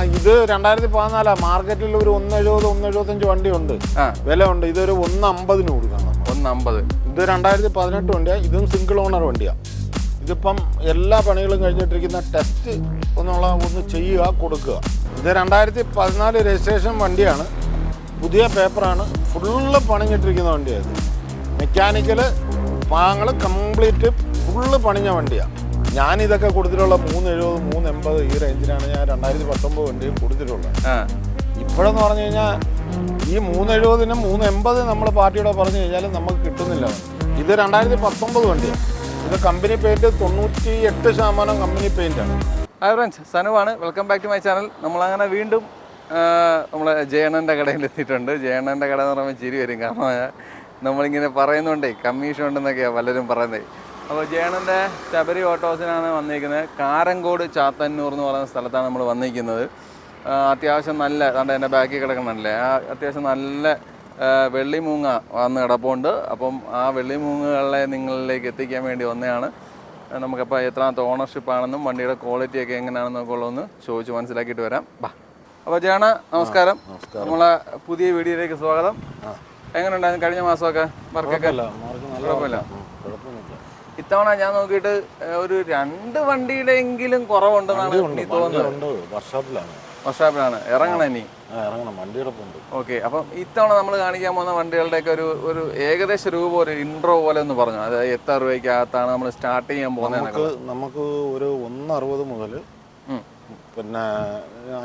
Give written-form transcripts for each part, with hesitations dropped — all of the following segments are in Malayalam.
ഇത് 2014 മാർക്കറ്റിൽ ഒരു 170 175 വണ്ടിയുണ്ട്, വില ഉണ്ട്. ഇതൊരു 150 കൊടുക്കാം. 150. ഇത് 2018 വണ്ടിയാണ്. ഇതും സിംഗിൾ ഓണർ വണ്ടിയാണ്. ഇതിപ്പം എല്ലാ പണികളും കഴിഞ്ഞിട്ടിരിക്കുന്ന ടെസ്റ്റ് ഒന്ന് ചെയ്യുക, കൊടുക്കുക. ഇത് 2014 രജിസ്ട്രേഷൻ വണ്ടിയാണ്, പുതിയ പേപ്പറാണ്, ഫുള്ള് പണിഞ്ഞിട്ടിരിക്കുന്ന വണ്ടിയാണ്. മെക്കാനിക്കല് ഭാഗങ്ങൾ കംപ്ലീറ്റ് ഫുള്ള് പണിഞ്ഞ വണ്ടിയാണ്. ഞാനിതൊക്കെ കൊടുത്തിട്ടുള്ള 370 380 ഈ റേഞ്ചിലാണ് ഞാൻ 2019 വണ്ടിയും കൊടുത്തിട്ടുള്ളത്. ഇപ്പോഴെന്ന് പറഞ്ഞു കഴിഞ്ഞാൽ ഈ 370 380 നമ്മൾ പാർട്ടിയോടെ പറഞ്ഞു കഴിഞ്ഞാൽ നമുക്ക് കിട്ടുന്നില്ല. ഇത് 2019 വണ്ടിയാണ്. ഇത് കമ്പനി പെയിൻറ്റ് 98% കമ്പനി പെയിൻ്റാണ്. ഹായ് ഫ്രണ്ട്സ്, സനുവാണ്. Welcome back to my channel. നമ്മളങ്ങനെ വീണ്ടും നമ്മളെ ജയണ്ണൻ്റെ കടയിൽ എത്തിയിട്ടുണ്ട്. ജയണ്ണൻ്റെ കട എന്ന് പറയുമ്പോൾ ചിരി വരും, കാരണം നമ്മളിങ്ങനെ പറയുന്നുണ്ടേ കമ്മീഷൻ ഉണ്ടെന്നൊക്കെയാണ് പലരും പറയുന്നത്. അപ്പോൾ ജയണ്ണൻ്റെ ശബരി ഓട്ടോസിനാണ് വന്നിരിക്കുന്നത്. കാരങ്കോട് ചാത്തന്നൂർ എന്ന് പറയുന്ന സ്ഥലത്താണ് നമ്മൾ വന്നിരിക്കുന്നത്. അത്യാവശ്യം നല്ല, അതുകൊണ്ട് എൻ്റെ ബാക്കിൽ കിടക്കണമല്ലേ, അത്യാവശ്യം നല്ല വെള്ളിമൂങ്ങ വന്ന് കിടപ്പുണ്ട്. അപ്പം ആ വെള്ളിമൂങ്ങകളെ നിങ്ങളിലേക്ക് എത്തിക്കാൻ വേണ്ടി വന്നതാണ്. നമുക്കപ്പോൾ എത്രാമത്തെ ഓണർഷിപ്പാണെന്നും വണ്ടിയുടെ ക്വാളിറ്റിയൊക്കെ എങ്ങനെയാണെന്നൊക്കെ ഉള്ളതൊന്ന് ചോദിച്ച് മനസ്സിലാക്കിയിട്ട് വരാം. ബാ. അപ്പോൾ ജയണ്ണ നമസ്കാരം. നമ്മളെ പുതിയ വീഡിയോയിലേക്ക് സ്വാഗതം. എങ്ങനെ ഉണ്ടായിരുന്നു കഴിഞ്ഞ മാസമൊക്കെ വർക്കൊക്കെ? കുഴപ്പമില്ല. ഇത്തവണ ഞാൻ നോക്കിയിട്ട് ഒരു 2 വണ്ടിയിലെങ്കിലും കുറവുണ്ടെന്നാണ് എനിക്ക് തോന്നുന്നത്. വർഷാപ്പിലാണ് ഇറങ്ങണം ഇനി. ഓക്കെ. അപ്പം ഇത്തവണ നമ്മൾ കാണിക്കാൻ പോകുന്ന വണ്ടികളുടെയൊക്കെ ഒരു ഏകദേശ രൂപ ഒരു ഇൻട്രോ പോലെ ഒന്ന് പറഞ്ഞു. അതായത് എത്ര രൂപയ്ക്കകത്താണ് നമ്മൾ സ്റ്റാർട്ട് ചെയ്യാൻ പോകുന്നത്? നമുക്ക് ഒരു 160 മുതൽ, പിന്നെ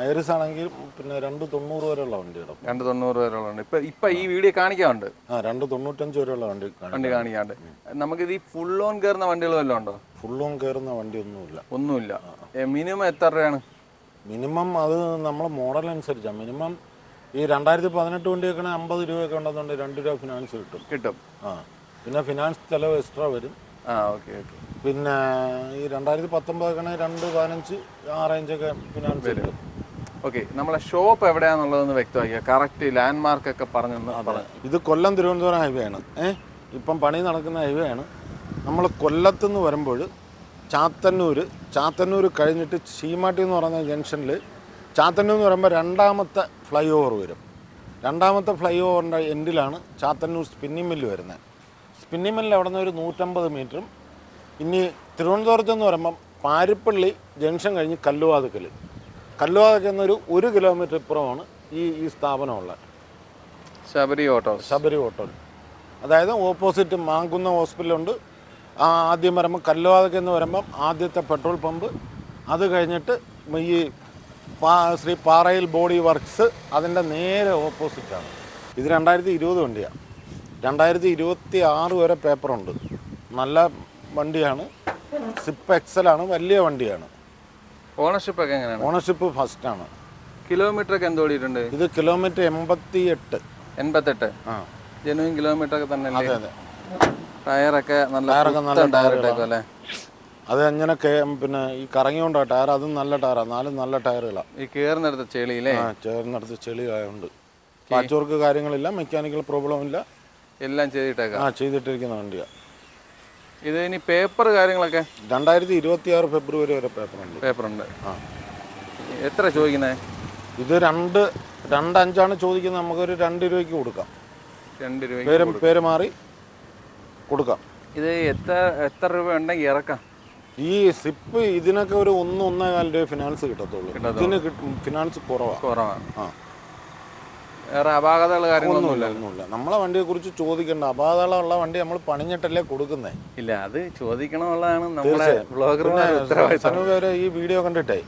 ഐറിസ് ആണെങ്കിൽ പിന്നെ 290 വരെയുള്ള വണ്ടികളും. 290 വരെയുള്ള ഉണ്ട്. ഇപ്പൊ ഈ വീഡിയോ കാണിക്കാറുണ്ട്. 295 വരെയുള്ള വണ്ടി കാണിക്കാണ്ട്. നമുക്കിത് ഈ ഫുൾ ഓൺ കയറുന്ന വണ്ടികൾ വല്ലതും ഉണ്ടോ? ഫുൾ ഓൺ കയറുന്ന വണ്ടി ഒന്നുമില്ല. മിനിമം എത്ര രൂപയാണ്? മിനിമം അത് നമ്മളെ മോഡൽ അനുസരിച്ചാണ്. മിനിമം ഈ 2018 വണ്ടിയൊക്കെ 50 രൂപയൊക്കെ ഉണ്ടെന്നുണ്ട് 2 രൂപ ഫിനാൻസ് കിട്ടും. പിന്നെ ഫിനാൻസ് ചിലവ് എക്സ്ട്രാ വരും. പിന്നെ ഈ 2019 215 ആ റേഞ്ചൊക്കെ ഫിനാൻസ് വരും. ഓക്കെ. നമ്മളെ ഷോപ്പ് എവിടെയാണെന്നുള്ളതൊന്ന് വ്യക്തമാക്കിയ കറക്റ്റ് ലാൻഡ് മാർക്കൊക്കെ പറഞ്ഞു. ഇത് കൊല്ലം തിരുവനന്തപുരം ഹൈവേ ആണ്. ഇപ്പം പണി നടക്കുന്ന ഹൈവേ ആണ്. നമ്മൾ കൊല്ലത്തുനിന്ന് വരുമ്പോൾ ചാത്തന്നൂർ കഴിഞ്ഞിട്ട് ചീമാട്ടി എന്ന് പറയുന്ന ജംഗ്ഷനിൽ ചാത്തന്നൂർ എന്ന് പറയുമ്പോൾ 2ാമത്തെ ഫ്ലൈ ഓവർ വരും. 2ാമത്തെ ഫ്ലൈ ഓവറിൻ്റെ എൻഡിലാണ് ചാത്തന്നൂർ സ്പിന്നിങ് മില്ല് വരുന്നത്. സ്പിന്നിങ് മില്ല് അവിടെ നിന്ന് ഒരു 150 മീറ്ററും. ഇനി തിരുവനന്തപുരത്ത് എന്ന് പറയുമ്പം പാരിപ്പള്ളി ജംഗ്ഷൻ കഴിഞ്ഞ് കല്ലുവാതുക്കൽ എന്നൊരു 1 കിലോമീറ്റർ ഇപ്പുറമാണ് ഈ സ്ഥാപനമുള്ളത്. ശബരി ഓട്ടോ. അതായത് ഓപ്പോസിറ്റ് മാങ്കുന്ന ഹോസ്പിറ്റലുണ്ട്. ആദ്യം വരുമ്പോൾ കല്ലുവാതുക്കൽ എന്ന് പറയുമ്പം ആദ്യത്തെ പെട്രോൾ പമ്പ്, അത് കഴിഞ്ഞിട്ട് ഈ ശ്രീ പാറയിൽ ബോഡി വർക്ക്സ് അതിൻ്റെ നേരെ ഓപ്പോസിറ്റാണ്. ഇത് 2020 വണ്ടിയാണ്. 2026 വരെ പേപ്പറുണ്ട്. നല്ല വണ്ടിയാണ്. സിപ്പ് എക്സലാണ്, വലിയ വണ്ടിയാണ്. ഓണർഷിപ്പ് ഒക്കെ എങ്ങനെയാണ്? ഓണർഷിപ്പ് ഫസ്റ്റാണ്. കിലോമീറ്റർ ഒക്കെ എന്ത് ഓടിയിട്ടുണ്ട്? ഇത് കിലോമീറ്റർ 88. ജെനുവിൻ കിലോമീറ്റർ ഒക്കെ തന്നെ. അതെ. ടയറൊക്കെ നല്ല ടയർ ഇട്ടേക്കും അല്ലേ? അത് അങ്ങനെ പിന്നെ ഈ കറങ്ങിയോണ്ടാ ടയർ, അതും നല്ല ടയറാണ്. 4 നല്ല ടയറുകളാണ്. ഈ കയറുന്നിടത്ത് ചെളിയില്ലേ? ചേർന്നിടത്ത് ചെളി ആയതുകൊണ്ട് പാച്ച് വർക്ക് കാര്യങ്ങളില്ല, മെക്കാനിക്കൽ പ്രോബ്ലം ഇല്ല, എല്ലാം ചെയ്തിട്ടിരിക്കുന്ന വണ്ടിയാണ്. ഇത് ഇനി പേപ്പർ കാര്യങ്ങളൊക്കെ 2026 ഫെബ്രുവരി വരെ പേപ്പറുണ്ട്. എത്ര ചോദിക്കുന്നത്? ഇത് 2.5 ചോദിക്കുന്നത്. നമുക്കൊരു 2 രൂപയ്ക്ക് കൊടുക്കാം. 2 രൂപ പേര് മാറി കൊടുക്കാം. ഇത് എത്ര രൂപ ഉണ്ടെങ്കിൽ ഇറക്കാം? ഈ സിപ്പ് ഇതിനൊക്കെ ഒരു 1-1.25 രൂപ ഫിനാൻസ് കിട്ടത്തുള്ളൂ. ഇതിന് ഫിനാൻസ് കുറവാണ്. വേറെ അപാകതകൾ കാര്യങ്ങളൊന്നുമില്ല. നമ്മളെ വണ്ടിയെ കുറിച്ച് ചോദിക്കേണ്ട. അപാകതകളുള്ള വണ്ടി നമ്മൾ പണിഞ്ഞിട്ടല്ലേ കൊടുക്കുന്നേ. ഇല്ല, അത് ചോദിക്കണമുള്ളതാണ് നമ്മളെ ബ്ലോഗർമാർ. ഈ വീഡിയോ കണ്ടിട്ടേ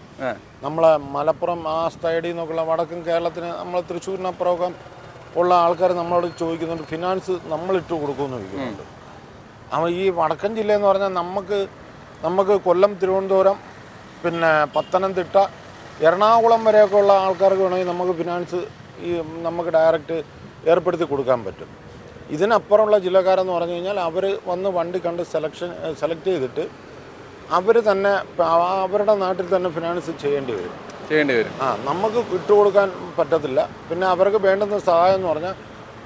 നമ്മളെ മലപ്പുറം ആ സൈഡിൽ നിന്നൊക്കെയുള്ള വടക്കൻ കേരളത്തിന്, നമ്മളെ തൃശ്ശൂരിനപ്പുറമൊക്കെ ഉള്ള ആൾക്കാർ നമ്മളോട് ചോദിക്കുന്നുണ്ട് ഫിനാൻസ് നമ്മളിട്ട് കൊടുക്കുമെന്ന് ചോദിക്കുന്നുണ്ട്. അപ്പോൾ ഈ വടക്കൻ ജില്ല എന്ന് പറഞ്ഞാൽ നമുക്ക് കൊല്ലം, തിരുവനന്തപുരം, പിന്നെ പത്തനംതിട്ട, എറണാകുളം വരെയൊക്കെ ഉള്ള ആൾക്കാർക്ക് വേണമെങ്കിൽ നമുക്ക് ഫിനാൻസ് നമുക്ക് ഡയറക്റ്റ് ഏർപ്പെടുത്തി കൊടുക്കാൻ പറ്റും. ഇതിനപ്പുറമുള്ള ജില്ലക്കാരെന്ന് പറഞ്ഞു കഴിഞ്ഞാൽ അവർ വന്ന് വണ്ടി കണ്ട് സെലക്ട് ചെയ്തിട്ട് അവർ തന്നെ അവരുടെ നാട്ടിൽ തന്നെ ഫിനാൻസ് ചെയ്യേണ്ടി വരും. നമുക്ക് വിട്ടുകൊടുക്കാൻ പറ്റത്തില്ല. പിന്നെ അവർക്ക് വേണ്ടുന്ന സഹായം എന്ന് പറഞ്ഞാൽ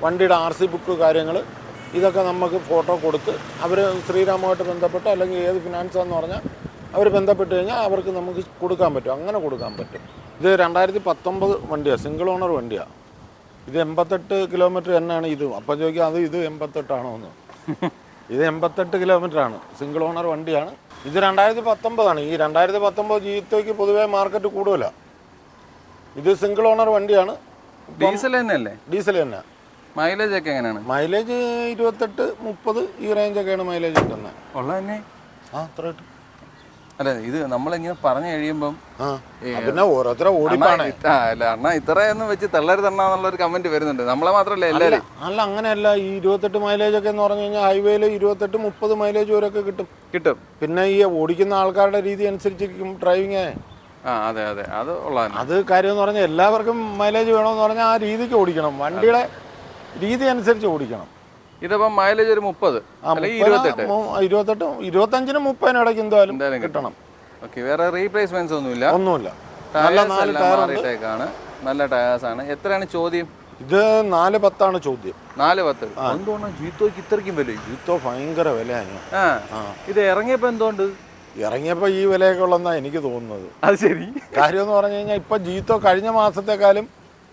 വണ്ടിയുടെ RC ബുക്ക് കാര്യങ്ങൾ ഇതൊക്കെ നമുക്ക് ഫോട്ടോ കൊടുത്ത് അവർ ശ്രീരാമുമായിട്ട് ബന്ധപ്പെട്ടോ അല്ലെങ്കിൽ ഏത് ഫിനാൻസാന്ന് പറഞ്ഞാൽ അവർ ബന്ധപ്പെട്ട് കഴിഞ്ഞാൽ അവർക്ക് നമുക്ക് കൊടുക്കാൻ പറ്റും. അങ്ങനെ കൊടുക്കാൻ പറ്റും. ഇത് 2019 വണ്ടിയാണ്, സിംഗിൾ ഓണർ വണ്ടിയാണ്. ഇത് 88 കിലോമീറ്റർ തന്നെയാണ് ഇതും. അപ്പം ചോദിക്കുക അത് ഇത് 88 എന്ന്. ഇത് 88 കിലോമീറ്റർ ആണ്, സിംഗിൾ ഓണർ വണ്ടിയാണ്. ഇത് 2019 ഈ 2019 ജീത്തോയ്ക്ക് പൊതുവേ മാർക്കറ്റ് കൂടുതലാണ്. ഇത് സിംഗിൾ ഓണർ വണ്ടിയാണ്. ഡീസൽ തന്നെയല്ലേ? ഡീസൽ തന്നെ. മൈലേജ് ഒക്കെ എങ്ങനെയാണ്? മൈലേജ് 28-30 ഈ റേഞ്ചൊക്കെയാണ് മൈലേജ് കിട്ടുന്നത്. ഉള്ള തന്നെ അത്ര കിട്ടും. അല്ല, ഇത് നമ്മളിങ്ങനെ പറഞ്ഞു കഴിയുമ്പം പിന്നെ ഓരോരുത്തരെ ഓടിപ്പാണ്. അല്ല അണ്ണാ ഇത്രയൊന്നും വെച്ച് തള്ളരുതെണ്ണാന്നുള്ളൊരു കമന്റ് വരുന്നുണ്ട്. നമ്മളെ മാത്രമല്ല എല്ലാവരും. അല്ല അങ്ങനെയല്ല, ഈ 28 മൈലേജ് ഒക്കെ എന്ന് പറഞ്ഞു കഴിഞ്ഞാൽ ഹൈവേയിൽ 28-30 മൈലേജ് വരെയൊക്കെ കിട്ടും. പിന്നെ ഈ ഓടിക്കുന്ന ആൾക്കാരുടെ രീതി അനുസരിച്ചിരിക്കും ഡ്രൈവിങ്. അതെ അതെ, അത് ഉള്ള അത് കാര്യം എന്ന് പറഞ്ഞാൽ എല്ലാവർക്കും മൈലേജ് വേണമെന്ന് പറഞ്ഞാൽ ആ രീതിക്ക് ഓടിക്കണം, വണ്ടിയുടെ രീതി അനുസരിച്ച് ഓടിക്കണം. ഇതിപ്പം മൈലേജ് ഒരു 30 അല്ലെങ്കിൽ 28, 25-30 ഇടയ്ക്ക് എന്തായാലും കിട്ടണം. ഓക്കെ, വേറെ റീപ്ലേസ്മെന്റ്സ് ഒന്നുമില്ല? ഒന്നുമില്ല. നല്ല ടയേഴ്സ് ആണ്. എത്രയാണ് ചോദ്യം? ഇത് 410 ചോദ്യം. 410. എന്തുകൊണ്ടാണ് ജീത്തോയ്ക്ക് ഇത്രയ്ക്കും വില? ജീത്തോ ഭയങ്കര വിലയാണ്. ഇത് ഇറങ്ങിയപ്പോ എന്തുകൊണ്ട്? ഇറങ്ങിയപ്പോൾ ഈ വിലയൊക്കെ ഉള്ളതെന്നാ എനിക്ക് തോന്നുന്നത്. അത് ശരി. കാര്യം എന്ന് പറഞ്ഞു കഴിഞ്ഞാൽ ഇപ്പം ജീത്തോ കഴിഞ്ഞ മാസത്തെക്കാളും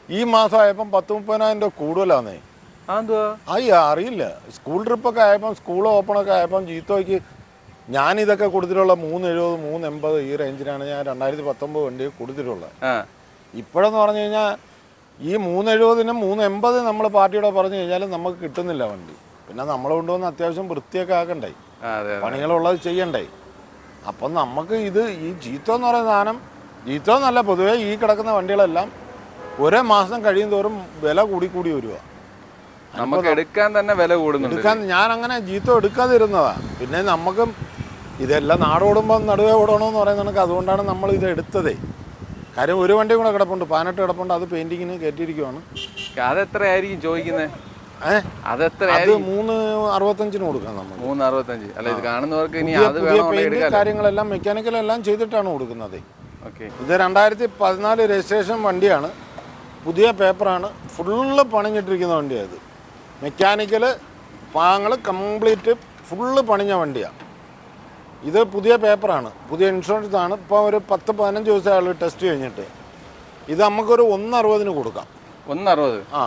ഈ മാസം ആയപ്പം 10-30,000 രൂപ കൂടുതലാന്നേ. അറിയില്ല. സ്കൂൾ ട്രിപ്പൊക്കെ ആയപ്പം, സ്കൂൾ ഓപ്പണൊക്കെ ആയപ്പം ജീത്തോയ്ക്ക് ഞാനിതൊക്കെ കൊടുത്തിട്ടുള്ള 370, 380 ഈ റേഞ്ചിനാണ് ഞാൻ 2019 വണ്ടി കൊടുത്തിട്ടുള്ളത്. ഇപ്പോഴെന്ന് പറഞ്ഞു കഴിഞ്ഞാൽ ഈ 370-നും 380 നമ്മൾ പാർട്ടിയോടെ പറഞ്ഞു കഴിഞ്ഞാലും നമുക്ക് കിട്ടുന്നില്ല വണ്ടി. പിന്നെ നമ്മൾ കൊണ്ടുവന്ന് അത്യാവശ്യം വൃത്തിയൊക്കെ ആക്കണ്ടേ, പണികളുള്ളത് ചെയ്യണ്ടേ. അപ്പം നമുക്ക് ഈ ജീത്തോ എന്ന് പറയുന്ന സാധനം, ജീത്തോ എന്നല്ല പൊതുവേ ഈ കിടക്കുന്ന വണ്ടികളെല്ലാം ഒരേ മാസം കഴിയും തോറും വില കൂടി വരിക. നമുക്ക് എടുക്കാൻ തന്നെ വില കൂടുന്നുണ്ട്. ഞാൻ അങ്ങനെ ജീത്തോ എടുക്കാതിരുന്നതാ. പിന്നെ നമുക്കും ഇതെല്ലാം നാടോടുമ്പോൾ നടുവേ ഓടണമെന്ന് പറയുന്നത്, അതുകൊണ്ടാണ് നമ്മൾ ഇത് എടുത്തതേ. കാര്യം ഒരു വണ്ടിയും കൂടെ കിടപ്പുണ്ട്, 18 കിടപ്പുണ്ട്, അത് പെയിന്റിങ്ങിന് കയറ്റിയിരിക്കുവാണ്. അതെത്രയായിരിക്കും ചോദിക്കുന്നത്? അത് 365 കൊടുക്കാം നമ്മൾ. 365. അല്ല, ഇത് കാണുന്നവർക്ക് ഇനി കാര്യങ്ങളെല്ലാം മെക്കാനിക്കലെല്ലാം ചെയ്തിട്ടാണ് കൊടുക്കുന്നത്. ഇത് 2014 രജിസ്ട്രേഷൻ വണ്ടിയാണ്, പുതിയ പേപ്പറാണ്, ഫുള്ള് പണിഞ്ഞിട്ടിരിക്കുന്ന വണ്ടിയാണ്. ഇത് മെക്കാനിക്കൽ ഭാഗങ്ങൾ കംപ്ലീറ്റ് ഫുള്ള് പണിഞ്ഞ വണ്ടിയാണ്. ഇത് പുതിയ പേപ്പറാണ്, പുതിയ ഇൻഷുറൻസ് ആണ്. ഇപ്പോൾ ഒരു 10-15 ദിവസമായുള്ളൂ ടെസ്റ്റ് കഴിഞ്ഞിട്ട്. ഇത് നമുക്കൊരു 160 കൊടുക്കാം. 160?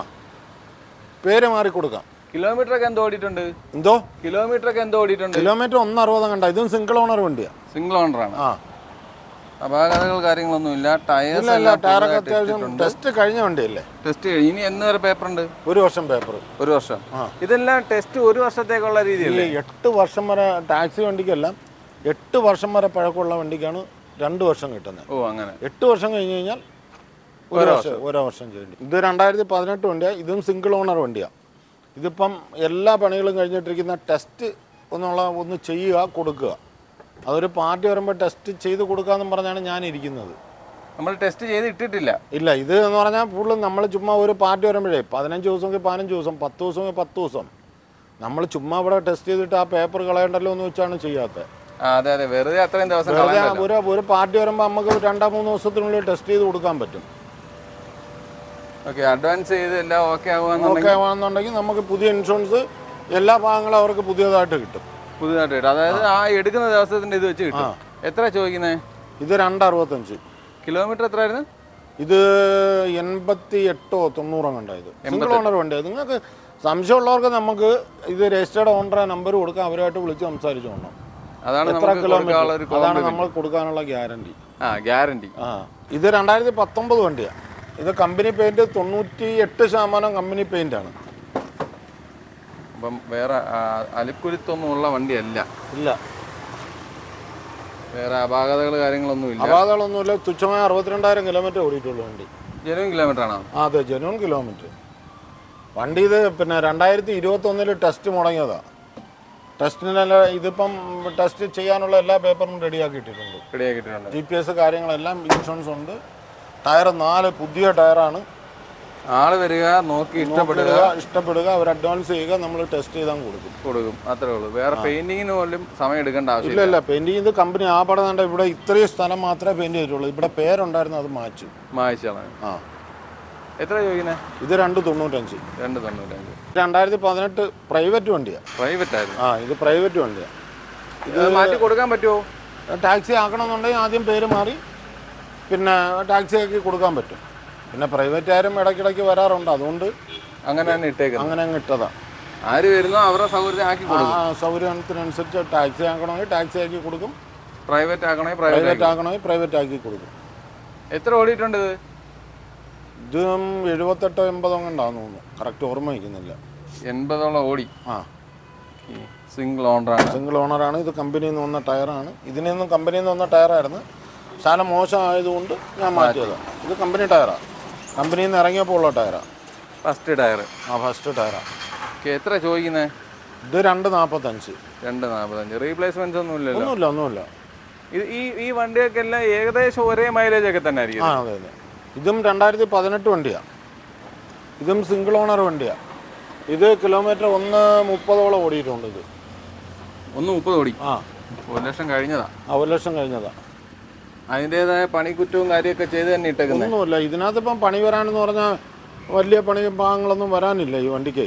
പേര് മാറി കൊടുക്കാം. കിലോമീറ്റർ ഒക്കെ എന്തോ ഓടിയിട്ടുണ്ട്? കിലോമീറ്റർ 160 കണ്ട. ഇതും സിംഗിൾ ഓണർ വണ്ടിയാണ്. സിംഗിൾ ഓണറാണ്. അപാകതകൾ കാര്യങ്ങളൊന്നുമില്ല. ടയറൊക്കെ അത്യാവശ്യം ടെസ്റ്റ് കഴിഞ്ഞ വണ്ടിയല്ലേ. ടെസ്റ്റ് കഴിഞ്ഞ് ഇനി എന്ന് വരെ പേപ്പർ ഉണ്ട്? 1 വർഷം പേപ്പർ. 1 വർഷം. ഇതെല്ലാം ടെസ്റ്റ് 1 വർഷത്തേക്കുള്ള രീതിയല്ലേ? 8 വർഷം വരെ ടാക്സി വണ്ടിക്കെല്ലാം 8 വർഷം വരെ പഴക്കമുള്ള വണ്ടിക്കാണ് 2 വർഷം കിട്ടുന്നത്. അങ്ങനെ 8 വർഷം കഴിഞ്ഞ് കഴിഞ്ഞാൽ 1 വർഷം ചെയ്യേണ്ടി. ഇത് 2018 വണ്ടിയാണ്. ഇതും സിംഗിൾ ഓണർ വണ്ടിയാണ്. ഇതിപ്പം എല്ലാ പണികളും കഴിഞ്ഞിട്ടിരിക്കുന്ന ടെസ്റ്റ് ഒന്ന് ചെയ്യുക, കൊടുക്കുക. അതൊരു പാർട്ടി വരുമ്പോൾ ടെസ്റ്റ് ചെയ്ത് കൊടുക്കാമെന്നും പറഞ്ഞാണ് ഞാൻ ഇരിക്കുന്നത്. നമ്മൾ ടെസ്റ്റ് ചെയ്ത് ഇട്ടിട്ടില്ല. ഇല്ല, ഇത് എന്ന് പറഞ്ഞാൽ ഫുള്ളും നമ്മൾ ചുമ്മാ ഒരു പാർട്ടി വരുമ്പോഴേ 15 ദിവസമെങ്കിൽ 15 ദിവസം, 10 ദിവസമെങ്കിൽ 10 ദിവസം നമ്മൾ ചുമ്മാ ഇവിടെ ടെസ്റ്റ് ചെയ്തിട്ട് ആ പേപ്പർ കളയണ്ടല്ലോ എന്ന് വെച്ചാണ് ചെയ്യാത്തത്. അതെ അതെ, വെറുതെ അത്രയും ദിവസം ഒരു പാർട്ടി വരുമ്പോൾ നമുക്ക് 2-3 ദിവസത്തിനുള്ളിൽ ടെസ്റ്റ് ചെയ്ത് കൊടുക്കാൻ പറ്റും. അഡ്വാൻസ് ചെയ്ത് എല്ലാം ഓക്കെ ആവുകയാണെന്നുണ്ടെങ്കിൽ നമുക്ക് പുതിയ ഇൻഷുറൻസ് എല്ലാ ഭാഗങ്ങളും അവർക്ക് പുതിയതായിട്ട് കിട്ടും. അതായത് ആ എടുക്കുന്ന ദിവസത്തിന്റെ ഇത് വെച്ച് കിട്ടും. എത്ര ചോദിക്കുന്നത്? ഇത് 265. കിലോമീറ്റർ എത്രയായിരുന്നു? ഇത് 88-90 കണ്ടായത്. സിംഗിൾ ഓണർ വണ്ടിയാണ്. നിങ്ങൾക്ക് സംശയമുള്ളവർക്ക് നമുക്ക് ഇത് രജിസ്റ്റേർഡ് ഓണറെ നമ്പർ കൊടുക്കാം, അവരുമായിട്ട് വിളിച്ച് സംസാരിച്ചു കൊണ്ടോ. അതാണ് നമ്മൾ കൊടുക്കാനുള്ള ഗ്യാരണ്ടി. ഇത് 2019 വണ്ടിയാണ്. ഇത് കമ്പനി പെയിന്റ് 98% കമ്പനി പെയിന്റ് ആണ്. അപ്പം വേറെ അലിക്കുരുത്തൊന്നും ഉള്ള വണ്ടിയല്ല. ഇല്ല, വേറെ അപാകതകൾ കാര്യങ്ങളൊന്നുമില്ല. അപാകതകളൊന്നുമില്ല. തുച്ഛമായ 62,000 കിലോമീറ്റർ ഓടിയിട്ടുള്ള വണ്ടി. ജെനുവിൻ കിലോമീറ്റർ ആണോ? അതെ, ജെനുവിൻ കിലോമീറ്റർ വണ്ടി. ഇത് പിന്നെ 2021 ടെസ്റ്റ് മുടങ്ങിയതാണ്. ടെസ്റ്റിനെല്ലാം ഇതിപ്പം ടെസ്റ്റ് ചെയ്യാനുള്ള എല്ലാ പേപ്പറും റെഡിയാക്കിയിട്ടുണ്ട്. GPS കാര്യങ്ങളെല്ലാം, ഇൻഷുറൻസ് ഉണ്ട്. ടയർ 4 പുതിയ ടയറാണ്. ആള് വരിക, നോക്കി ഇഷ്ടപ്പെടുക, അവർ അഡ്വാൻസ് ചെയ്യുക, നമ്മൾ ടെസ്റ്റ് ചെയ്താൽ കൊടുക്കും. അത്രേ ഉള്ളൂ. വേറെ പെയിന്റിങ്ങിന് പോലും സമയം എടുക്കേണ്ട ആവശ്യമില്ല. ഇല്ല, പെയിന്റിങ് ഇത് കമ്പനി ആ പടം ഇവിടെ ഇത്രയും സ്ഥലം മാത്രമേ പെയിന്റ് ചെയ്തിട്ടുള്ളൂ. ഇവിടെ പേരുണ്ടായിരുന്നു, അത് മായിച്ചാണ്. എത്ര ചോദിക്കുന്നത്? ഇത് 295. 2018 പ്രൈവറ്റ് വണ്ടിയാണ്. പ്രൈവറ്റ് ആയിരുന്നു? ഇത് പ്രൈവറ്റ് വണ്ടിയാണ്. ഇത് മാറ്റി കൊടുക്കാൻ പറ്റുമോ? ടാക്സി ആക്കണമെന്നുണ്ടെങ്കിൽ ആദ്യം പേര് മാറി പിന്നെ ടാക്സി ആക്കി കൊടുക്കാൻ പറ്റും. പിന്നെ പ്രൈവറ്റുകാരും ഇടയ്ക്കിടയ്ക്ക് വരാറുണ്ട്, അതുകൊണ്ട് അങ്ങനെ തന്നെ ഇട്ടേക്കുന്നത്. അങ്ങനെ അങ്ങ് ഇട്ടതാണ്. ആര് വരുന്നോ അവരുടെ സൗകര്യം ആക്കി കൊടുക്കും. സൗകര്യത്തിനനുസരിച്ച് ടാക്സി ആക്കണമെങ്കിൽ ടാക്സി ആക്കി കൊടുക്കും, പ്രൈവറ്റ് ആക്കണമെങ്കിൽ പ്രൈവറ്റ് ആക്കി കൊടുക്കും. എത്ര ഓടിയിട്ടുണ്ട് ഇത്? ഇത് 78 80 ഉണ്ടാകുന്നു തോന്നുന്നു, കറക്റ്റ് ഓർമ്മ വയ്ക്കുന്നില്ല. 80ഓളം ഓടി. ആ, സിംഗിൾ ഓണറാണ്. സിംഗിൾ ഓണറാണ്. ഇത് കമ്പനിയിൽ നിന്ന് വന്ന ടയറാണ്. ഇതിനൊന്നും കമ്പനിയിൽ നിന്ന് വന്ന ടയറായിരുന്നു, സാധനം മോശമായതുകൊണ്ട് ഞാൻ മാറ്റിയതാണ്. ഇത് കമ്പനി ടയറാണ്, കമ്പനിയിൽ നിന്ന് ഇറങ്ങിയപ്പോൾ ഉള്ള ടയറാണ്. First tyre. ഫസ്റ്റ് ടയറാണ്. എത്ര ചോദിക്കുന്നത്? ഇത് 2.45. 2.45. റീപ്ലേസ്മെന്റ്സ് ഒന്നുമില്ലല്ലോ? ഒന്നുമില്ല. ഇത് ഈ വണ്ടിയൊക്കെ എല്ലാം ഏകദേശം ഒരേ മൈലേജ് ഒക്കെ തന്നെ ആയിരിക്കും. അതെ. ഇതും 2018 വണ്ടിയാണ്. ഇതും സിംഗിൾ ഓണർ വണ്ടിയാണ്. ഇത് കിലോമീറ്റർ 1.30 ഓടിയിട്ടുണ്ട്. ഇത് 1.30 ഓടി. 1 ലക്ഷം കഴിഞ്ഞതാ. 1 ലക്ഷം കഴിഞ്ഞതാ. അതിൻ്റെതായ പണിക്കുറ്റവും കാര്യമൊക്കെ ചെയ്ത് തന്നെ ഇട്ടേക്കുന്നത്? ഒന്നുമില്ല. ഇതിനകത്ത് ഇപ്പം പണി വരാനെന്ന് പറഞ്ഞാൽ വലിയ പണി ഭാഗങ്ങളൊന്നും വരാനില്ല ഈ വണ്ടിക്ക്.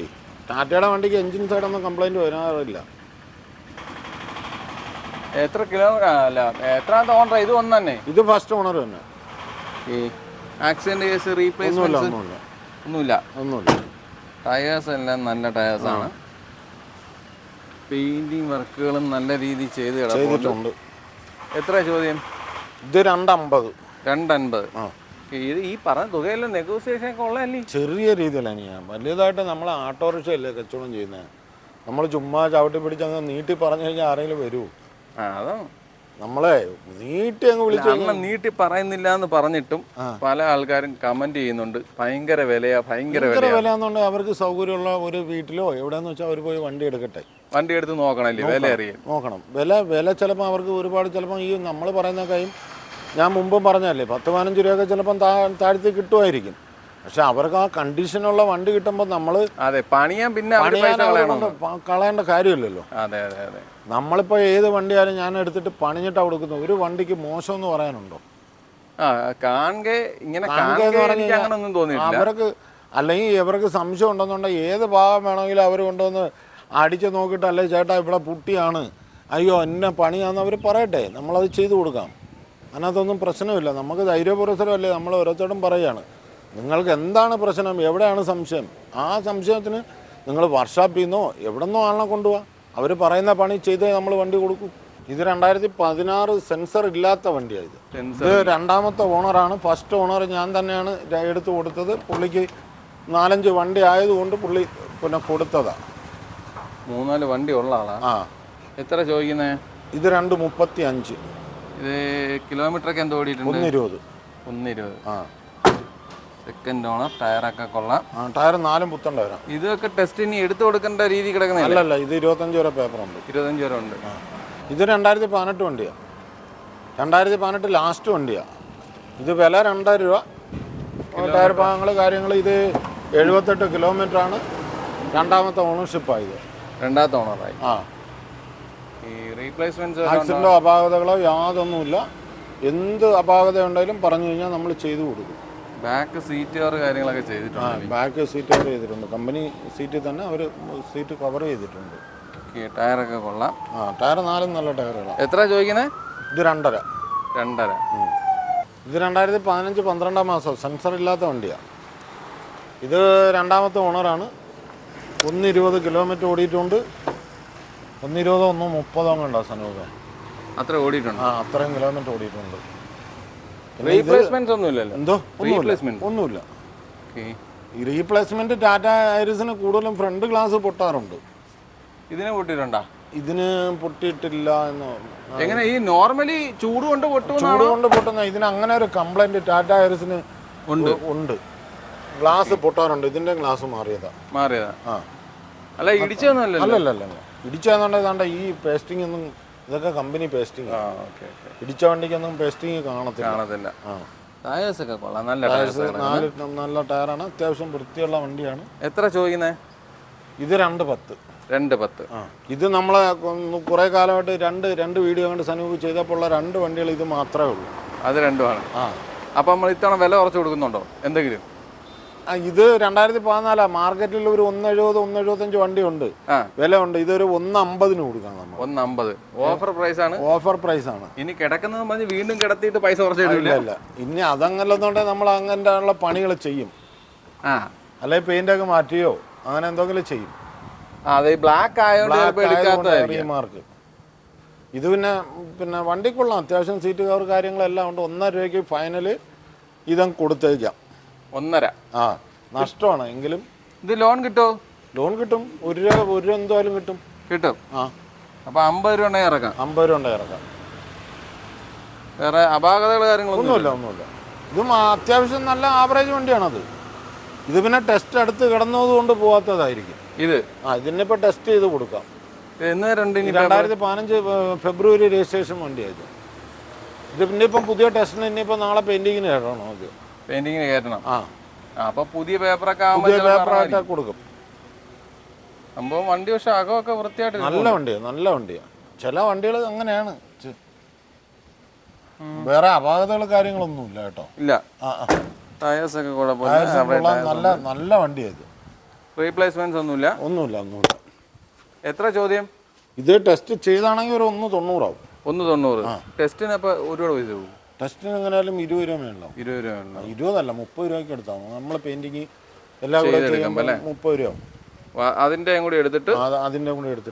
ടാറ്റയുടെ വണ്ടിക്ക് എൻജിൻ സൈഡൊന്നും കംപ്ലൈൻറ്റ് വരാറില്ല. എത്ര അല്ല എത്രാമത്തെ ഓണർ? ഇത് ഒന്ന് തന്നെ? ഇത് ഫസ്റ്റ് ഓണർ തന്നെ. ആക്സിഡന്റ് കേസ്, റീപ്ലേസ്മെന്റ് ഒന്നുമില്ല. ടയേഴ്സ് എല്ലാം നല്ല ടയേഴ്സാണ്. പെയിന്റിങ് വർക്കുകളും നല്ല രീതിയിൽ ചെയ്തിട്ടുണ്ട്. എത്ര ചോദ്യം? ഇത് 2.50. 2.50. ഇത് ഈ പറഞ്ഞ തുകയെല്ലാം നെഗോസിയേഷൻ ഒക്കെ ഉള്ളതല്ലേ? ചെറിയ രീതിയിലാണ് ഞാൻ. വലിയതായിട്ട് നമ്മൾ ഓട്ടോറിക്ഷ അല്ലേ കച്ചവടം ചെയ്യുന്നത്. നമ്മൾ ചുമ്മാ ചവിട്ടി പിടിച്ചങ്ങ് നീട്ടി പറഞ്ഞു കഴിഞ്ഞാൽ ആരെങ്കിലും വരൂ? അതാണ് നമ്മളെ നീട്ടി അങ്ങ് വിളിച്ചു. നീട്ടി പറയുന്നില്ല എന്ന് പറഞ്ഞിട്ടും പല ആൾക്കാരും കമന്റ് ചെയ്യുന്നുണ്ട്, ഭയങ്കര വിലയാ, ഭയങ്കര വിലയാന്നുണ്ടെങ്കിൽ അവർക്ക് സൗകര്യമുള്ള ഒരു വീട്ടിലോ എവിടെയെന്ന് വെച്ചാൽ അവർ പോയി വണ്ടി എടുക്കട്ടെ. വണ്ടി എടുത്ത് നോക്കണല്ലേ, വില അറിയാം. നോക്കണം. വില ചിലപ്പോൾ അവർക്ക് ഒരുപാട്, ചിലപ്പോൾ ഈ നമ്മൾ പറയുന്ന കാര്യം ഞാൻ മുമ്പും പറഞ്ഞല്ലേ, 10-15 രൂപയൊക്കെ ചിലപ്പം താഴ്ത്തി കിട്ടുമായിരിക്കും. പക്ഷെ അവർക്ക് ആ കണ്ടീഷനുള്ള വണ്ടി കിട്ടുമ്പോൾ നമ്മൾ പണിയാൻ പിന്നെ കളയേണ്ട കാര്യമില്ലല്ലോ. നമ്മളിപ്പോൾ ഏത് വണ്ടിയായാലും ഞാൻ എടുത്തിട്ട് പണിഞ്ഞിട്ടാണ് കൊടുക്കുന്നത്. ഒരു വണ്ടിക്ക് മോശം എന്ന് പറയാനുണ്ടോ? അവർക്ക് അല്ലെങ്കിൽ ഇവർക്ക് സംശയം ഉണ്ടെന്നുണ്ടെങ്കിൽ ഏത് ഭാഗം വേണമെങ്കിലും അവർ കൊണ്ടുവന്ന് അടിച്ച് നോക്കിയിട്ട്, അല്ലേ ചേട്ടാ ഇവിടെ പുട്ടിയാണ്, അയ്യോ എന്നെ പണിയാന്ന് അവർ പറയട്ടെ, നമ്മളത് ചെയ്തു കൊടുക്കാം. അതിനകത്തൊന്നും പ്രശ്നമില്ല. നമുക്ക് ധൈര്യപുരസരമല്ലേ നമ്മൾ ഓരോരുത്തരും പറയുകയാണ്, നിങ്ങൾക്ക് എന്താണ് പ്രശ്നം, എവിടെയാണ് സംശയം, ആ സംശയത്തിന് നിങ്ങൾ വർക്ക്ഷോപ്പിൽ നിന്നോ എവിടെ നിന്നോ ആളെ കൊണ്ടുപോവാ, അവർ പറയുന്ന പണി ചെയ്തേ നമ്മൾ വണ്ടി കൊടുക്കും. ഇത് 2016 സെൻസർ ഇല്ലാത്ത വണ്ടിയാണ്. ഇത് രണ്ടാമത്തെ ഓണറാണ്. ഫസ്റ്റ് ഓണർ ഞാൻ തന്നെയാണ് എടുത്തു കൊടുത്തത്. പുള്ളിക്ക് 4-5 വണ്ടി ആയതുകൊണ്ട് പുള്ളി പിന്നെ കൊടുത്തതാണ്. 3-4 വണ്ടി ഉള്ള ആളാ. എത്ര ചോദിക്കുന്നത്? ഇത് 2.35. ഇത് കിലോമീറ്ററൊക്കെ എന്തോ ഓടിയിട്ടുണ്ട്? 120. Second owner. ടയറൊക്കെ കൊള്ളാം. ടയർ 4 പുത്തൻ ടയറാണ്. ഇതൊക്കെ ടെസ്റ്റിന് എടുത്തു കൊടുക്കേണ്ട രീതി കിടക്കുന്നില്ല? അല്ല, ഇത് 25 വരെ പേപ്പറുണ്ട്. 25 വരെ ഉണ്ട്. ഇത് 2018 വണ്ടിയാണ്. 2018 ലാസ്റ്റ് വണ്ടിയാണ്. ഇത് വില 2000 രൂപ. ടയർ ഭാഗങ്ങൾ കാര്യങ്ങൾ. ഇത് 78 കിലോമീറ്ററാണ്. രണ്ടാമത്തെ ഓണർഷിപ്പായത്. രണ്ടാമത്തെ ഓണറായി. ഈ റീപ്ലേസ്മെന്റ് ആക്സിഡന്റോ അപാകതകളോ യാതൊന്നുമില്ല. എന്ത് അപാകത ഉണ്ടെങ്കിലും പറഞ്ഞു കഴിഞ്ഞാൽ നമ്മൾ ചെയ്തു കൊടുക്കും. ബാക്ക് സീറ്റ് കവർ കാര്യങ്ങളൊക്കെ ചെയ്തിട്ടുണ്ട്. ബാക്ക് സീറ്റ് കവർ ചെയ്തിട്ടുണ്ട്. കമ്പനി സീറ്റിൽ തന്നെ അവർ സീറ്റ് കവർ ചെയ്തിട്ടുണ്ട്. ടയറൊക്കെ കൊള്ളാം. ടയർ 4 നല്ല ടയറുകളാണ്. എത്ര ചോദിക്കുന്നത്? ഇത് 2.5. ഇത് 2015-12 മാസം സെൻസർ ഇല്ലാത്ത വണ്ടിയാണ്. ഇത് രണ്ടാമത്തെ ഓണറാണ്. 120 കിലോമീറ്റർ ഓടിയിട്ടുണ്ട്. 120 130 ഉണ്ടോ സനൂപ? അത്ര ഓടിയിട്ടുണ്ട്. അത്രയും കിലോമീറ്റർ ഓടിയിട്ടുണ്ട്. റീപ്ലേസ്മെന്റ് ഒന്നുമില്ലല്ലോ? എന്തോ ഒന്നുമില്ല. ഈ റീപ്ലേസ്മെന്റ് ടാറ്റ ഐറിസിന് കൂടുതലും ഫ്രണ്ട് ഗ്ലാസ് പൊട്ടാറുണ്ട്. ഇതിന് പൊട്ടിയിട്ടുണ്ടോ? ഇതിന് പൊട്ടിയിട്ടില്ല എന്ന്. എങ്ങനെ ഈ നോർമലി ചൂട് കൊണ്ട് പൊട്ടുന്ന ഇതിന് അങ്ങനെ ഒരു കംപ്ലൈന്റ് ടാറ്റ ഐറിസിന് ഉണ്ട്. ഗ്ലാസ് പൊട്ടാറുണ്ട്. ഇതിന്റെ ഗ്ലാസ് മാറിയതാ. അല്ല ഇടിച്ചൊന്നുമല്ല. അല്ലല്ല, ഇടിച്ചെന്നുണ്ടെങ്കിൽ ഈ പേസ്റ്റിംഗ് ഒന്നും, ഇതൊക്കെ കമ്പനി പേസ്റ്റിംഗ്. ഇടിച്ച വണ്ടിക്കൊന്നും പേസ്റ്റിംഗ് കാണത്തില്ല. ടയേഴ്സൊക്കെ കൊള്ളാം. നല്ല ടയറാണ്. അത്യാവശ്യം വൃത്തിയുള്ള വണ്ടിയാണ്. എത്ര ചോദിക്കുന്നത്? ഇത് 2.10. 2.10. ഇത് നമ്മളെ കുറെ കാലമായിട്ട് രണ്ട് വീഡിയോ കണ്ട് സനൂപ് ചെയ്തപ്പോൾ ഉള്ള 2 വണ്ടികൾ ഇത് മാത്രമേ ഉള്ളൂ. അത് രണ്ടുമാണ്. അപ്പം നമ്മൾ ഇത്തവണ വില കുറച്ച് കൊടുക്കുന്നുണ്ടോ എന്തെങ്കിലും? ഇത് 2014 മാർക്കറ്റിൽ ഒരു 170 175 വണ്ടിയുണ്ട്, വില ഉണ്ട്. ഇതൊരു 150 കൊടുക്കാം നമ്മൾ. 150 ഓഫർ പ്രൈസ് ആണ്. ഓഫർ പ്രൈസ് ആണ്. ഇനി കിടക്കുന്നത് പറഞ്ഞ് വീണ്ടും കിടത്തിയിട്ട് പൈസ കുറച്ചിട്ടില്ല. ഇല്ല ഇനി അതങ്ങനെന്നുണ്ടെങ്കിൽ നമ്മൾ അങ്ങനത്തെ ഉള്ള പണികൾ ചെയ്യും. അല്ലെങ്കിൽ പെയിന്റ് ഒക്കെ മാറ്റിയോ അങ്ങനെ എന്തെങ്കിലും ചെയ്യും. അതെ, ബ്ലാക്ക് ആയതുകൊണ്ട് മാർക്ക്. ഇത് പിന്നെ വണ്ടിക്കുള്ള അത്യാവശ്യം സീറ്റ് കവർ കാര്യങ്ങളെല്ലാം ഉണ്ട്. 1.5 രൂപയ്ക്ക് ഫൈനല് ഇതങ്ങ് കൊടുത്തേക്കാം. 1.5. നഷ്ടമാണ് എങ്കിലും. ഇത് ലോൺ കിട്ടുമോ? ലോൺ കിട്ടും. 1 രൂപ എന്തായാലും കിട്ടും. അപ്പൊ 50 രൂപ ഉണ്ടെങ്കിൽ ഇറക്കാം. 50 രൂപ ഉണ്ടെങ്കിൽ ഇറക്കാം. വേറെ അപാകതകൾ ഒന്നുമില്ല. ഇതും അത്യാവശ്യം നല്ല ആവറേജ് വണ്ടിയാണത്. ഇത് പിന്നെ ടെസ്റ്റ് അടുത്ത് കിടന്നതുകൊണ്ട് പോവാത്തതായിരിക്കും. ഇതിനിപ്പോ ടെസ്റ്റ് ചെയ്ത് കൊടുക്കാം. 2015 ഫെബ്രുവരി രജിസ്ട്രേഷൻ വണ്ടിയായത്. ഇത് പിന്നെ ഇപ്പം പുതിയ ടെസ്റ്റിന് ഇനിയിപ്പോ നാളെ പെയിന്റിങ്ങിന് കയറണം. പെയിന്റിങ്ങിന് കയറ്റണം. അപ്പൊ പുതിയ പേപ്പറൊക്കെ പേപ്പറായിട്ട് കൊടുക്കും. സംഭവം വണ്ടി പക്ഷെ അകമൊക്കെ വൃത്തിയായിട്ട് നല്ല വണ്ടിയാണ്. ചില വണ്ടികൾ അങ്ങനെയാണ്. വേറെ അപാകതകൾ കാര്യങ്ങളൊന്നുമില്ല കേട്ടോ. ഇല്ല. ടയേഴ്സ് ഒക്കെ നല്ല വണ്ടിയായത്. റീപ്ലേസ്മെന്റ്സ് ഒന്നുമില്ല. എത്ര ചോദ്യം? ഇത് ടെസ്റ്റ് ചെയ്താണെങ്കിൽ ഒരു 190 ആവും. 190. ടെസ്റ്റിന് അപ്പൊ ഒരുപാട് പൈസ പോകും. ടെസ്റ്റിന് എങ്ങനെയാലും 20 രൂപ വേണം. 20 അല്ല 30 രൂപയ്ക്ക് എടുത്താൽ നമ്മൾ പെയിന്റിങ് എല്ലാം കൂടെ 30 രൂപ. അതിന്റെ കൂടി എടുത്തിട്ട്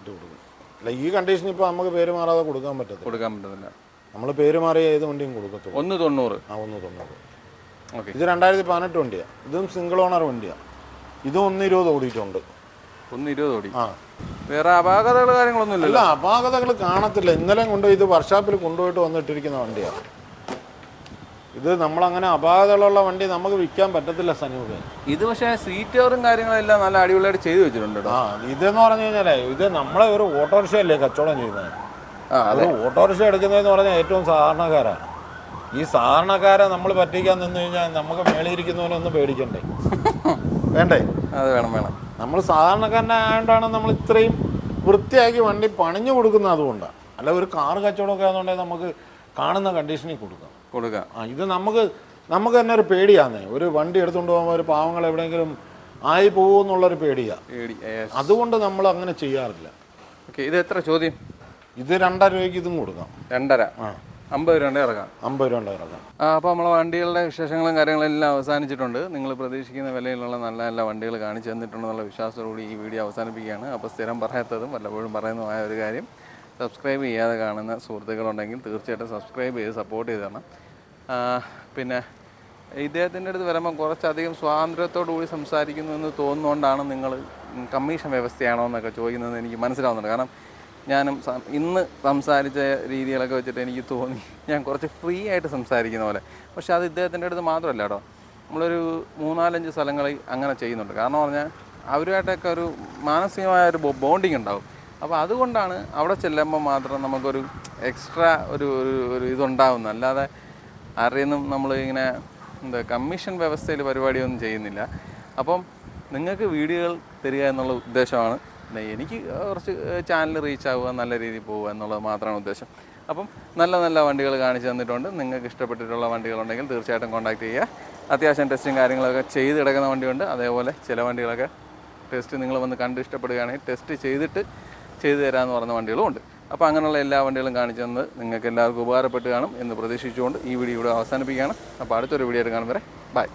കൊടുക്കും. അല്ല ഈ കണ്ടീഷൻ ഇപ്പൊ നമുക്ക് പേര് മാറാതെ കൊടുക്കാൻ പറ്റത്തില്ല. നമ്മൾ പേര് മാറിയ ഏത് വണ്ടിയും കൊടുക്കത്തുള്ളൂ. 190. 190. ഇത് 2018 വണ്ടിയാണ്. ഇതും സിംഗിൾ ഓണർ വണ്ടിയാണ്. ഇതും 120 ഓടിയിട്ടുണ്ട്. 120 ഓടി. വേറെ അപാകതകൾ കാര്യങ്ങളൊന്നും ഇല്ല. അപാകതകൾ കാണത്തില്ല. ഇന്നലെ ഇത് വർക്ക്ഷോപ്പിൽ കൊണ്ടുപോയിട്ട് വന്നിട്ടിരിക്കുന്ന വണ്ടിയാണ്. ഇത് നമ്മളങ്ങനെ അപാകതകളുള്ള വണ്ടി നമുക്ക് വിൽക്കാൻ പറ്റത്തില്ല സനൂപ്. ഇത് പക്ഷേ സീറ്ററും കാര്യങ്ങളെല്ലാം നല്ല അടിപൊളിയായിട്ട് ചെയ്തു വെച്ചിട്ടുണ്ട്. ഇതെന്ന് പറഞ്ഞു കഴിഞ്ഞാലേ ഇത് നമ്മളെ ഒരു ഓട്ടോറിക്ഷയല്ലേ കച്ചവടം ചെയ്യുന്നത്. ഓട്ടോറിക്ഷ എടുക്കുന്നതെന്ന് പറഞ്ഞാൽ ഏറ്റവും സാധാരണക്കാരാണ്. ഈ സാധാരണക്കാരെ നമ്മൾ പറ്റിക്കാൻ നിന്ന് കഴിഞ്ഞാൽ നമുക്ക് മേളിയിരിക്കുന്നവനൊന്നും പേടിക്കണ്ടേ? വേണ്ടേ? അത് വേണം. നമ്മൾ സാധാരണക്കാരനായതുകൊണ്ടാണ് നമ്മൾ ഇത്രയും വൃത്തിയാക്കി വണ്ടി പണിഞ്ഞു കൊടുക്കുന്നത്. അതുകൊണ്ടാണ്. അല്ല ഒരു കാർ കച്ചവടമൊക്കെ ആണെന്നുണ്ടെങ്കിൽ നമുക്ക് കാണുന്ന കണ്ടീഷനിൽ കൊടുക്കാം. ഇത് നമുക്ക് തന്നെ ഒരു പേടിയാന്നേ. ഒരു വണ്ടി എടുത്തുകൊണ്ട് പോകുമ്പോൾ ഒരു പാവങ്ങൾ എവിടെയെങ്കിലും ആയി പോകുമെന്നുള്ളൊരു പേടിയാണ്. അതുകൊണ്ട് നമ്മൾ അങ്ങനെ ചെയ്യാറില്ല. ഇത് എത്ര ചോദ്യം? ഇത് 2.5 രൂപയ്ക്ക് ഇതും കൊടുക്കാം. 2.5. 50 രൂപ ഇറക്കാം. 50 രൂപ ഇറക്കാം. അപ്പോൾ നമ്മളെ വണ്ടികളുടെ വിശേഷങ്ങളും കാര്യങ്ങളെല്ലാം അവസാനിച്ചിട്ടുണ്ട്. നിങ്ങൾ പ്രതീക്ഷിക്കുന്ന വിലയിലുള്ള നല്ല വണ്ടികൾ കാണിച്ചു തന്നിട്ടുണ്ടെന്നുള്ള വിശ്വാസത്തോടുകൂടി ഈ വീഡിയോ അവസാനിപ്പിക്കുകയാണ്. അപ്പോൾ സ്ഥിരം പറയാത്തതും വല്ലപ്പോഴും പറയുന്നതുമായ ഒരു കാര്യം, സബ്സ്ക്രൈബ് ചെയ്യാതെ കാണുന്ന സുഹൃത്തുക്കളുണ്ടെങ്കിൽ തീർച്ചയായിട്ടും സബ്സ്ക്രൈബ് ചെയ്ത് സപ്പോർട്ട് ചെയ്ത് തരണം. പിന്നെ ഇദ്ദേഹത്തിൻ്റെ അടുത്ത് വരുമ്പോൾ കുറച്ചധികം സ്വാതന്ത്ര്യത്തോടു കൂടി സംസാരിക്കുന്നു എന്ന് തോന്നുന്നതുകൊണ്ടാണ് നിങ്ങൾ കമ്മീഷൻ വ്യവസ്ഥയാണോ എന്നൊക്കെ ചോദിക്കുന്നത് എനിക്ക് മനസ്സിലാവുന്നുണ്ട്. കാരണം ഞാനും ഇന്ന് സംസാരിച്ച രീതികളൊക്കെ വെച്ചിട്ട് എനിക്ക് തോന്നി ഞാൻ കുറച്ച് ഫ്രീ ആയിട്ട് സംസാരിക്കുന്ന പോലെ. പക്ഷെ അത് ഇദ്ദേഹത്തിൻ്റെ അടുത്ത് മാത്രമല്ല കേട്ടോ, നമ്മളൊരു 3-4-5 സ്ഥലങ്ങളിൽ അങ്ങനെ ചെയ്യുന്നുണ്ട്. കാരണം പറഞ്ഞാൽ അവരുമായിട്ടൊക്കെ ഒരു മാനസികമായ ഒരു ബോണ്ടിങ് ഉണ്ടാവും. അപ്പോൾ അതുകൊണ്ടാണ് അവിടെ ചെല്ലുമ്പോൾ മാത്രം നമുക്കൊരു എക്സ്ട്രാ ഒരു ഇതുണ്ടാവുന്നത്. അല്ലാതെ ആരെയൊന്നും നമ്മൾ ഇങ്ങനെ കമ്മീഷൻ വ്യവസ്ഥയിൽ പരിപാടിയൊന്നും ചെയ്യുന്നില്ല. അപ്പം നിങ്ങൾക്ക് വീഡിയോകൾ തരിക എന്നുള്ള ഉദ്ദേശമാണ്. എനിക്ക് കുറച്ച് ചാനൽ റീച്ച് ആവുക, നല്ല രീതിയിൽ പോവുക എന്നുള്ളത് മാത്രമാണ് ഉദ്ദേശം. അപ്പം നല്ല വണ്ടികൾ കാണിച്ചു തന്നിട്ടുണ്ട്. നിങ്ങൾക്ക് ഇഷ്ടപ്പെട്ടിട്ടുള്ള വണ്ടികളുണ്ടെങ്കിൽ തീർച്ചയായിട്ടും കോൺടാക്ട് ചെയ്യുക. അത്യാവശ്യം ടെസ്റ്റും കാര്യങ്ങളൊക്കെ ചെയ്ത് കിടക്കുന്ന വണ്ടിയുണ്ട്. അതേപോലെ ചില വണ്ടികളൊക്കെ ടെസ്റ്റ് നിങ്ങൾ വന്ന് കണ്ട് ഇഷ്ടപ്പെടുകയാണെങ്കിൽ ടെസ്റ്റ് ചെയ്തു തരാമെന്ന് പറഞ്ഞ വണ്ടികളും ഉണ്ട്. അപ്പോൾ അങ്ങനെയുള്ള എല്ലാ വണ്ടികളും കാണിച്ചു തന്നത് നിങ്ങൾക്ക് എല്ലാവർക്കും ഉപകാരപ്പെട്ട് കാണും എന്ന് പ്രതീക്ഷിച്ചുകൊണ്ട് ഈ വീഡിയോ ഇവിടെ അവസാനിപ്പിക്കുകയാണ്. അപ്പോൾ അടുത്തൊരു വീഡിയോ ആയിട്ട് കാണും വരെ ബൈ.